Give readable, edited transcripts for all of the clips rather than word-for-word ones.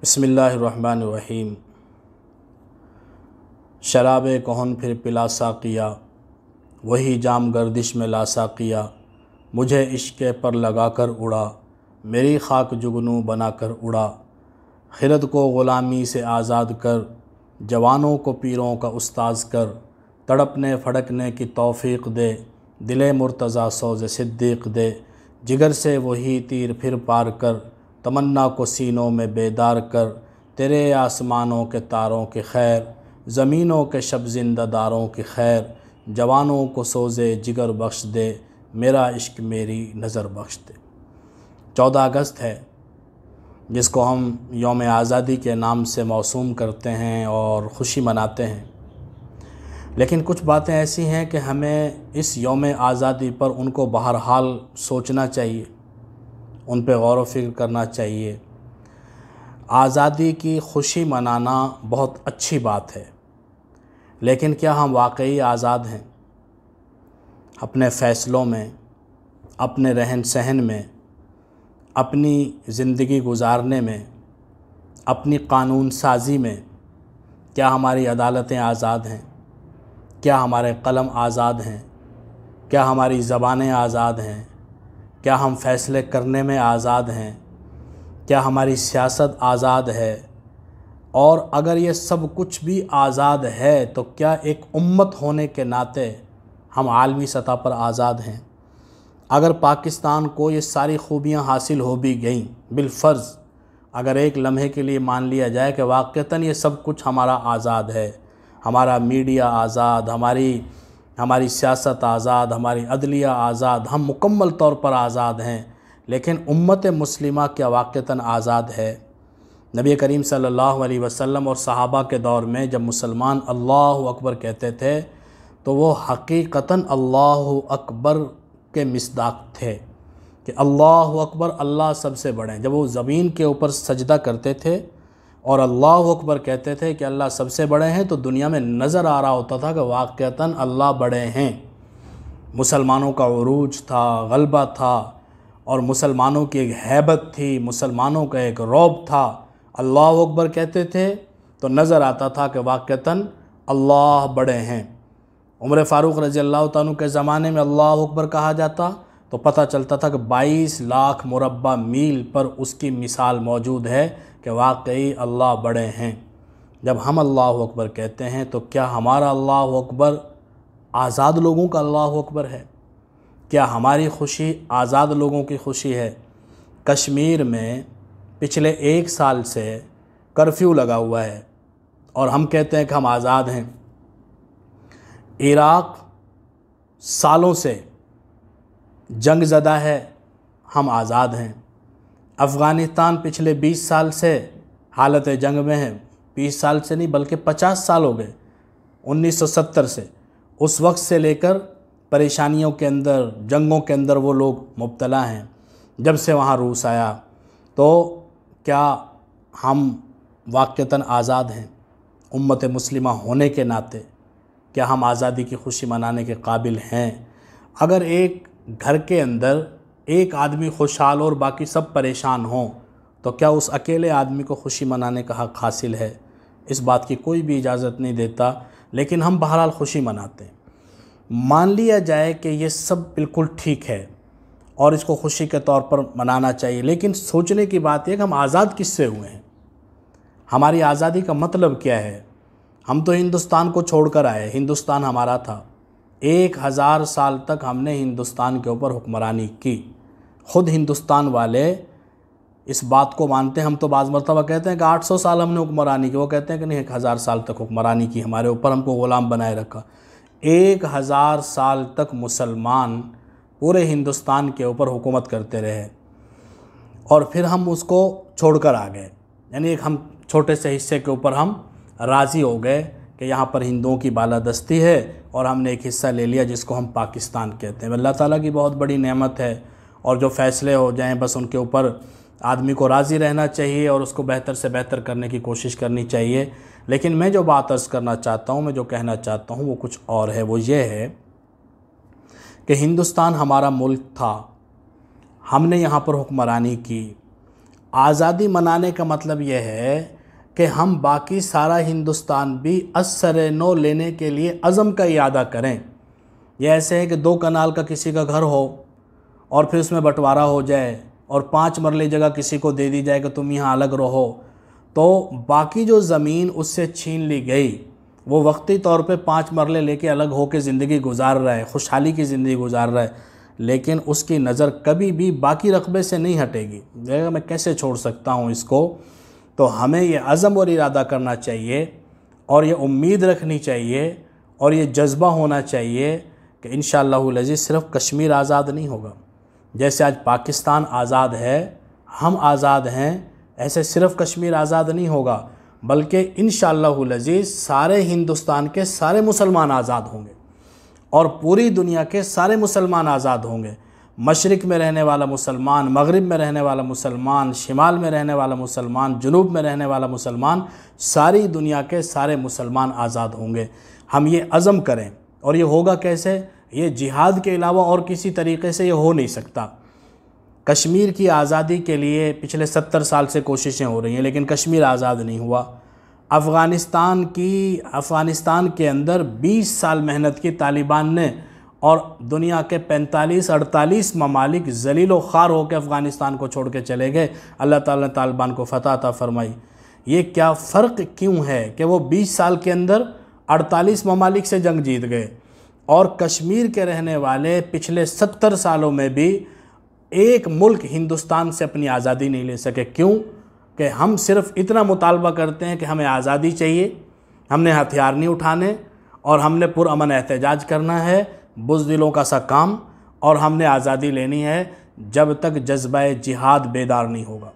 बिस्मिल्लाहिर्रहमानिर्रहीम। शराब कौन फिर पिला साकिया, वही जाम गर्दिश में ला साकिया। मुझे इश्क़ पर लगा कर उड़ा, मेरी खाक जुगनू बना कर उड़ा। खिरद को ग़ुलामी से आज़ाद कर, जवानों को पीरों का उस्ताज़ कर। तड़पने फड़कने की तौफ़ीक़ दे, दिले मुर्तज़ा सौज़े सिद्दीक़ दे। जिगर से वही तीर फिर पार कर, तमन्ना को सीनों में बेदार कर। तेरे आसमानों के तारों की खैर, ज़मीनों के शब ज़िंदादारों की खैर। जवानों को सोज़े जिगर बख्श दे, मेरा इश्क मेरी नज़र बख्श दे। 14 अगस्त है, जिसको हम यौम आज़ादी के नाम से मौसूम करते हैं और ख़ुशी मनाते हैं। लेकिन कुछ बातें ऐसी हैं कि हमें इस यौम आज़ादी पर उनको बहरहाल सोचना चाहिए, उन पे गौर व फ़िक्र करना चाहिए। आज़ादी की ख़ुशी मनाना बहुत अच्छी बात है, लेकिन क्या हम वाकई आज़ाद हैं? अपने फ़ैसलों में, अपने रहन सहन में, अपनी ज़िंदगी गुजारने में, अपनी कानून साज़ी में क्या हमारी अदालतें आज़ाद हैं? क्या हमारे कलम आज़ाद हैं? क्या हमारी ज़बानें आज़ाद हैं? क्या हम फ़ैसले करने में आज़ाद हैं? क्या हमारी सियासत आज़ाद है? और अगर ये सब कुछ भी आज़ाद है तो क्या एक उम्मत होने के नाते हम आलमी सतह पर आज़ाद हैं? अगर पाकिस्तान को ये सारी खूबियाँ हासिल हो भी गईं, बिलफ़र्ज़ अगर एक लम्हे के लिए मान लिया जाए कि वाक़तन ये सब कुछ हमारा आज़ाद है, हमारा मीडिया आज़ाद, हमारी सियासत आज़ाद, हमारी अदलिया आज़ाद, हम मुकम्मल तौर पर आज़ाद हैं, लेकिन उम्मत मुस्लिमा क्या वाक़तन आज़ाद है? नबी करीम सल्लल्लाहु अलैहि वसल्लम और सहाबा के दौर में जब मुसलमान अल्लाहु अकबर कहते थे तो वो हकीकतन अल्लाहु अकबर के मिस्दाक थे कि अल्लाहु अकबर, अल्लाह सबसे बड़े हैं। जब वो ज़मीन के ऊपर सजदा करते थे और अल्लाहु अकबर कहते थे कि अल्लाह सबसे बड़े हैं, तो दुनिया में नज़र आ रहा होता था कि वाक़तन अल्लाह बड़े हैं। मुसलमानों का उरूज था, गलबा था, और मुसलमानों की एक हैबत थी, मुसलमानों का एक रौब था। अल्लाहु अकबर कहते थे तो नज़र आता था कि वाक़तन अल्लाह बड़े हैं। उमर फ़ारूक रज़ी अल्लाह तआला के ज़माने में अल्लाहु अकबर कहा जाता तो पता चलता था कि 22 लाख मुरब्बा मील पर उसकी मिसाल मौजूद है कि वाकई अल्लाह बड़े हैं। जब हम अल्लाहु अकबर कहते हैं तो क्या हमारा अल्लाहु अकबर आज़ाद लोगों का अल्लाहु अकबर है? क्या हमारी खुशी आज़ाद लोगों की खुशी है? कश्मीर में पिछले 1 साल से कर्फ्यू लगा हुआ है और हम कहते हैं कि हम आज़ाद हैं। इराक़ सालों से जंग ज़दा है, हम आज़ाद हैं। अफ़गानिस्तान पिछले 20 साल से हालत जंग में है। 20 साल से नहीं बल्कि 50 साल हो गए, 1970 से, उस वक्त से लेकर परेशानियों के अंदर, जंगों के अंदर वो लोग मुब्तला हैं। जब से वहाँ रूस आया, तो क्या हम वाक़तन आज़ाद हैं? उम्मत मुस्लिमा होने के नाते क्या हम आज़ादी की खुशी मनाने के काबिल हैं? अगर एक घर के अंदर एक आदमी खुशहाल और बाकी सब परेशान हों तो क्या उस अकेले आदमी को खुशी मनाने का हक़ हासिल है? इस बात की कोई भी इजाज़त नहीं देता, लेकिन हम बहरहाल खुशी मनाते हैं। मान लिया जाए कि ये सब बिल्कुल ठीक है और इसको खुशी के तौर पर मनाना चाहिए, लेकिन सोचने की बात यह कि हम आज़ाद किससे हुए हैं? हमारी आज़ादी का मतलब क्या है? हम तो हिंदुस्तान को छोड़कर आए, हिंदुस्तान हमारा था। 1000 साल तक हमने हिंदुस्तान के ऊपर हुक्मरानी की। ख़ुद हिंदुस्तान वाले इस बात को मानते हैं। हम तो बाज़ मरतबा कहते हैं कि 800 साल हमने हुक्मरानी की, वो कहते हैं कि नहीं 1000 साल तक हुक्मरानी की हमारे ऊपर, हमको ग़ुलाम बनाए रखा। 1000 साल तक मुसलमान पूरे हिंदुस्तान के ऊपर हुकूमत करते रहे और फिर हम उसको छोड़कर आ गए। यानी एक हम छोटे से हिस्से के ऊपर हम राज़ी हो गए कि यहाँ पर हिंदुओं की बालादस्ती है और हमने एक हिस्सा ले लिया जिसको हम पाकिस्तान कहते हैं। अल्लाह ताला की बहुत बड़ी नेमत है और जो फ़ैसले हो जाएं बस उनके ऊपर आदमी को राज़ी रहना चाहिए और उसको बेहतर से बेहतर करने की कोशिश करनी चाहिए। लेकिन मैं जो बात अर्ज़ करना चाहता हूँ, मैं जो कहना चाहता हूँ वो कुछ और है। वो ये है कि हिंदुस्तान हमारा मुल्क था, हमने यहाँ पर हुक्मरानी की, आज़ादी मनाने का मतलब यह है कि हम बाकी सारा हिंदुस्तान भी असर नो लेने के लिए अज़म का इरादा करें। ये ऐसे है कि 2 कनाल का किसी का घर हो और फिर उसमें बंटवारा हो जाए और 5 मरले जगह किसी को दे दी जाए कि तुम यहाँ अलग रहो, तो बाकी जो ज़मीन उससे छीन ली गई, वो वक्ती तौर पे 5 मरले लेके अलग होकर ज़िंदगी गुजार रहा है, खुशहाली की ज़िंदगी गुजार रहा है, लेकिन उसकी नज़र कभी भी बाकी रकबे से नहीं हटेगी। देखा मैं कैसे छोड़ सकता हूँ इसको। तो हमें ये अज़म और इरादा करना चाहिए और ये उम्मीद रखनी चाहिए और ये जज्बा होना चाहिए कि इंशाअल्लाहुल अज़ीज़ सिर्फ़ कश्मीर आज़ाद नहीं होगा। जैसे आज पाकिस्तान आज़ाद है, हम आज़ाद हैं, ऐसे सिर्फ़ कश्मीर आज़ाद नहीं होगा, बल्कि इंशाअल्लाहुल अज़ीज़ सारे हिंदुस्तान के सारे मुसलमान आज़ाद होंगे और पूरी दुनिया के सारे मुसलमान आज़ाद होंगे। मशरिक़ में रहने वाला मुसलमान, मगरिब में रहने वाला मुसलमान, शिमाल में रहने वाला मुसलमान, जुनूब में रहने वाला मुसलमान, सारी दुनिया के सारे मुसलमान आज़ाद होंगे। हम ये अज़म करें। और ये होगा कैसे? ये जिहाद के अलावा और किसी तरीक़े से ये हो नहीं सकता। कश्मीर की आज़ादी के लिए पिछले 70 साल से कोशिशें हो रही हैं, लेकिन कश्मीर आज़ाद नहीं हुआ। अफ़गानिस्तान के अंदर 20 साल मेहनत की तालिबान ने और दुनिया के 45-48 ममालिक ज़लील व ख़ार होकर अफ़गानिस्तान को छोड़ के चले गए। अल्लाह ताला ने तालिबान को फ़तह अता फ़रमाई। ये क्या फ़र्क क्यों है कि वो 20 साल के अंदर 48 ममालिक से जंग जीत गए और कश्मीर के रहने वाले पिछले 70 सालों में भी एक मुल्क हिंदुस्तान से अपनी आज़ादी नहीं ले सके। क्यों? कि हम सिर्फ़ इतना मुतालबा करते हैं कि हमें आज़ादी चाहिए, हमने हथियार नहीं उठाने और हमने पुरअमन एहतजाज करना है, बुज़दिलों का सा काम, और हमने आज़ादी लेनी है जब तक जज्बा जिहाद बेदार नहीं होगा।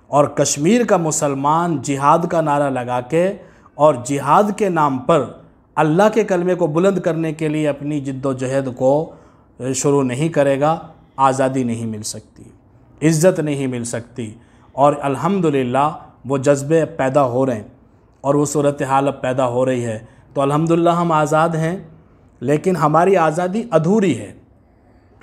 और कश्मीर का मुसलमान जिहाद का नारा लगा के और जिहाद के नाम पर अल्लाह के कलमे को बुलंद करने के लिए अपनी जिद्दोजहद को शुरू नहीं करेगा, आज़ादी नहीं मिल सकती, इज़्ज़त नहीं मिल सकती। और अल्हम्दुलिल्लाह वो जज्बे पैदा हो रहे हैं और वो सूरत हाल अब पैदा हो रही है। तो अल्हम्दुलिल्लाह हम आज़ाद हैं, लेकिन हमारी आज़ादी अधूरी है।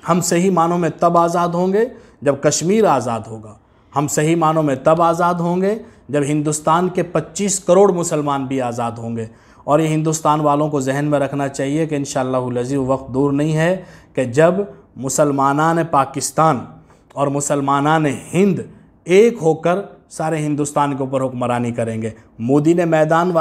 हम सही मानों में तब आज़ाद होंगे जब कश्मीर आज़ाद होगा। हम सही मानों में तब आज़ाद होंगे जब हिंदुस्तान के 25 करोड़ मुसलमान भी आज़ाद होंगे। और ये हिंदुस्तान वालों को जहन में रखना चाहिए कि इंशाअल्लाहुल अज़ीज़ वक्त दूर नहीं है कि जब मुसलमानान पाकिस्तान और मुसलमानान हिंद एक होकर सारे हिंदुस्तान के ऊपर हुक्मरानी करेंगे। मोदी ने मैदान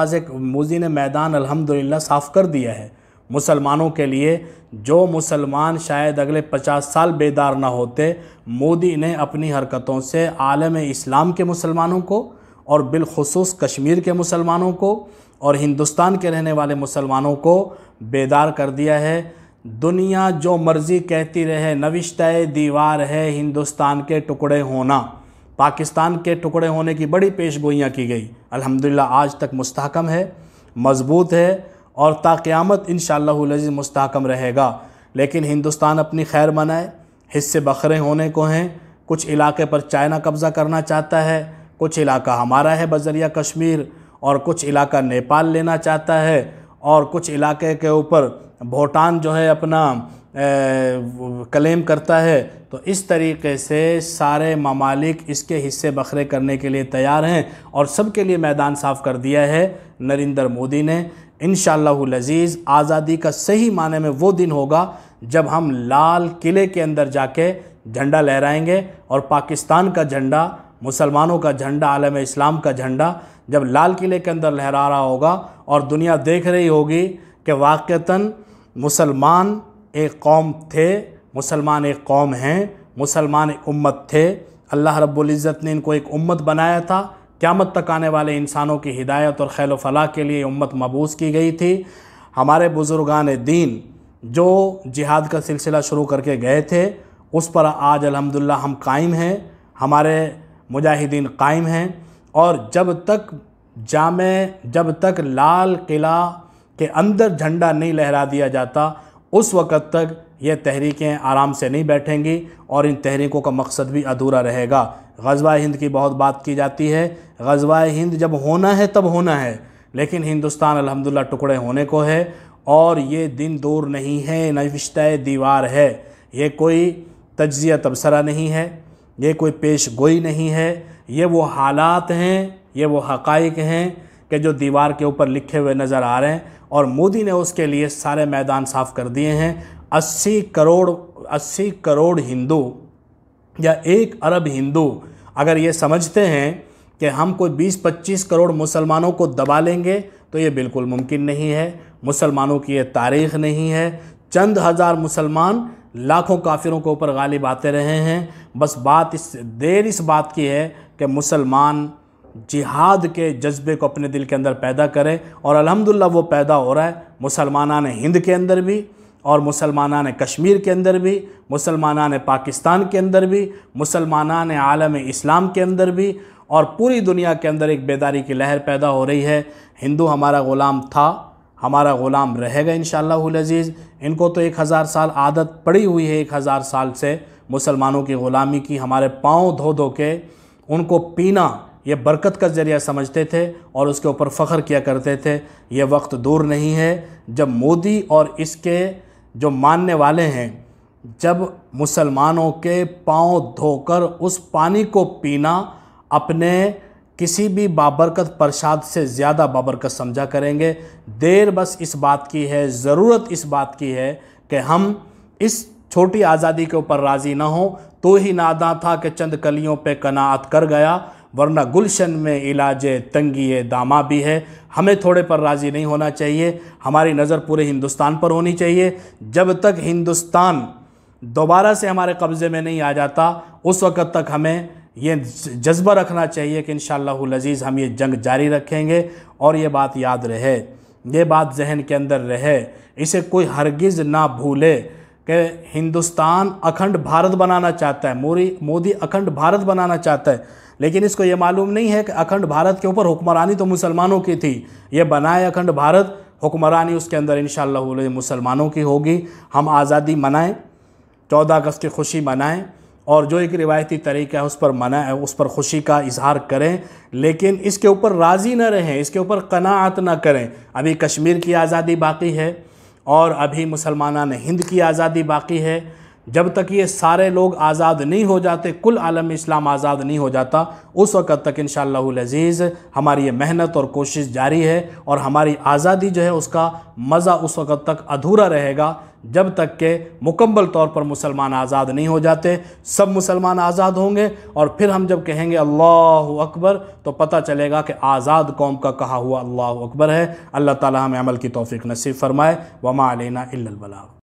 अल्हम्दुलिल्लाह साफ़ कर दिया है मुसलमानों के लिए। जो मुसलमान शायद अगले 50 साल बेदार ना होते, मोदी ने अपनी हरकतों से आलम इस्लाम के मुसलमानों को और बिलखुसूस कश्मीर के मुसलमानों को और हिंदुस्तान के रहने वाले मुसलमानों को बेदार कर दिया है। दुनिया जो मर्ज़ी कहती रहे, नविश्ता दीवार है हिंदुस्तान के टुकड़े होना। पाकिस्तान के टुकड़े होने की बड़ी पेशगोइयाँ की गई, अल्हम्दुलिल्लाह आज तक मुस्तहकम है, मज़बूत है और ता क़यामत इंशाअल्लाहुल अज़ीज़ मुस्तहकम रहेगा। लेकिन हिंदुस्तान अपनी खैर मनाए, हिस्से बखरे होने को हैं। कुछ इलाके पर चाइना कब्ज़ा करना चाहता है, कुछ इलाका हमारा है बज़रिया कश्मीर, और कुछ इलाका नेपाल लेना चाहता है, और कुछ इलाके के ऊपर भूटान जो है अपना क्लेम करता है। तो इस तरीके से सारे ममालिक इसके हिस्से बखरे करने के लिए तैयार हैं और सबके लिए मैदान साफ़ कर दिया है नरेंद्र मोदी ने। इंशाअल्लाहुल अज़ीज़ आज़ादी का सही माने में वो दिन होगा जब हम लाल किले के अंदर जाके झंडा लहराएंगे और पाकिस्तान का झंडा, मुसलमानों का झंडा, आलम इस्लाम का झंडा जब लाल किले के अंदर लहरा रहा होगा और दुनिया देख रही होगी कि वाक़तन मुसलमान एक कौम थे, मुसलमान एक कौम हैं, मुसलमान एक उम्मत थे। अल्लाह रब्बुल इज़्ज़त ने इनको एक उम्मत बनाया था। क़यामत तक आने वाले इंसानों की हिदायत और खैर फलाह के लिए उम्मत मबूस की गई थी। हमारे बुज़ुर्गान दीन जो जिहाद का सिलसिला शुरू करके गए थे, उस पर आज अल्हम्दुलिल्लाह हम कायम हैं, हमारे मुजाहिदीन कायम हैं। और जब तक लाल किला के अंदर झंडा नहीं लहरा दिया जाता, उस वक़्त तक ये तहरीकें आराम से नहीं बैठेंगी और इन तहरीकों का मकसद भी अधूरा रहेगा। ग़ज़वा हिंद की बहुत बात की जाती है। ग़ज़वा हिंद जब होना है तब होना है, लेकिन हिंदुस्तान अल्हम्दुलिल्लाह टुकड़े होने को है और ये दिन दूर नहीं है, नविश्ता दीवार है। ये कोई तज्ज़िया तबसरा नहीं है, ये कोई पेश गोई नहीं है, ये वो हालात हैं, ये वो हक़ाइक़ हैं कि जो दीवार के ऊपर लिखे हुए नज़र आ रहे हैं, और मोदी ने उसके लिए सारे मैदान साफ़ कर दिए हैं। 80 करोड़ हिंदू या 1 अरब हिंदू अगर ये समझते हैं कि हम कोई 20-25 करोड़ मुसलमानों को दबा लेंगे तो ये बिल्कुल मुमकिन नहीं है। मुसलमानों की ये तारीख़ नहीं है। चंद हज़ार मुसलमान लाखों काफिरों के ऊपर गालिब आते रहे हैं। बस इस बात की है कि मुसलमान जिहाद के जज्बे को अपने दिल के अंदर पैदा करें, और अल्हम्दुलिल्लाह वो पैदा हो रहा है। मुसलमानान हिंद के अंदर भी, और मुसलमानान कश्मीर के अंदर भी, मुसलमानान पाकिस्तान के अंदर भी, मुसलमानान आलम इस्लाम के अंदर भी, और पूरी दुनिया के अंदर एक बेदारी की लहर पैदा हो रही है। हिंदू हमारा ग़ुलाम था, हमारा ग़ुलाम रहेगा इंशाअल्लाहुल अज़ीज़। इनको तो 1000 साल आदत पड़ी हुई है, 1000 साल से मुसलमानों की ग़ुलामी की। हमारे पाँव धो धो के उनको पीना ये बरकत का ज़रिया समझते थे और उसके ऊपर फ़ख्र किया करते थे। ये वक्त दूर नहीं है जब मोदी और इसके जो मानने वाले हैं, जब मुसलमानों के पाँव धोकर उस पानी को पीना अपने किसी भी बाबरकत प्रसाद से ज़्यादा बाबरकत समझा करेंगे। देर बस इस बात की है, ज़रूरत इस बात की है कि हम इस छोटी आज़ादी के ऊपर राज़ी ना हो। तो ही नादा था कि चंद कलियों पे कनाअत कर गया, वरना गुलशन में इलाजे तंगी दामा भी है। हमें थोड़े पर राज़ी नहीं होना चाहिए, हमारी नज़र पूरे हिंदुस्तान पर होनी चाहिए। जब तक हिंदुस्तान दोबारा से हमारे कब्ज़े में नहीं आ जाता, उस वक़्त तक हमें ये जज्बा रखना चाहिए कि इंशाअल्लाहुल अज़ीज़ हम ये जंग जारी रखेंगे। और ये बात याद रहे, ये बात जहन के अंदर रहे, इसे कोई हरगिज़ ना भूले कि हिंदुस्तान अखंड भारत बनाना चाहता है। मोदी अखंड भारत बनाना चाहता है, लेकिन इसको ये मालूम नहीं है कि अखंड भारत के ऊपर हुक्मरानी तो मुसलमानों की थी। ये बनाए अखंड भारत, हुक्मरानी उसके अंदर इंशाअल्लाह मुसलमानों की होगी। हम आज़ादी मनाएं, 14 अगस्त की खुशी मनाएं, और जो एक रिवायती तरीका है उस पर खुशी का इजहार करें, लेकिन इसके ऊपर राज़ी न रहें, इसके ऊपर कनाअत न करें। अभी कश्मीर की आज़ादी बाकी है और अभी मुसलमानान हिंद की आज़ादी बाकी है। जब तक ये सारे लोग आज़ाद नहीं हो जाते, कुल आलम इस्लाम आज़ाद नहीं हो जाता, उस वक़्त तक इंशाअल्लाहुल अज़ीज़ हमारी ये मेहनत और कोशिश जारी है, और हमारी आज़ादी जो है उसका मज़ा उस वक़्त तक अधूरा रहेगा जब तक के मुकम्मल तौर पर मुसलमान आज़ाद नहीं हो जाते। सब मुसलमान आज़ाद होंगे, और फिर हम जब कहेंगे अल्लाहु अकबर तो पता चलेगा कि आज़ाद कौम का कहा हुआ अल्लाहु अकबर है। अल्लाह ताला हमें अमल की तौफीक नसीब फरमाए। वमा अलैना इल्लल बलाग।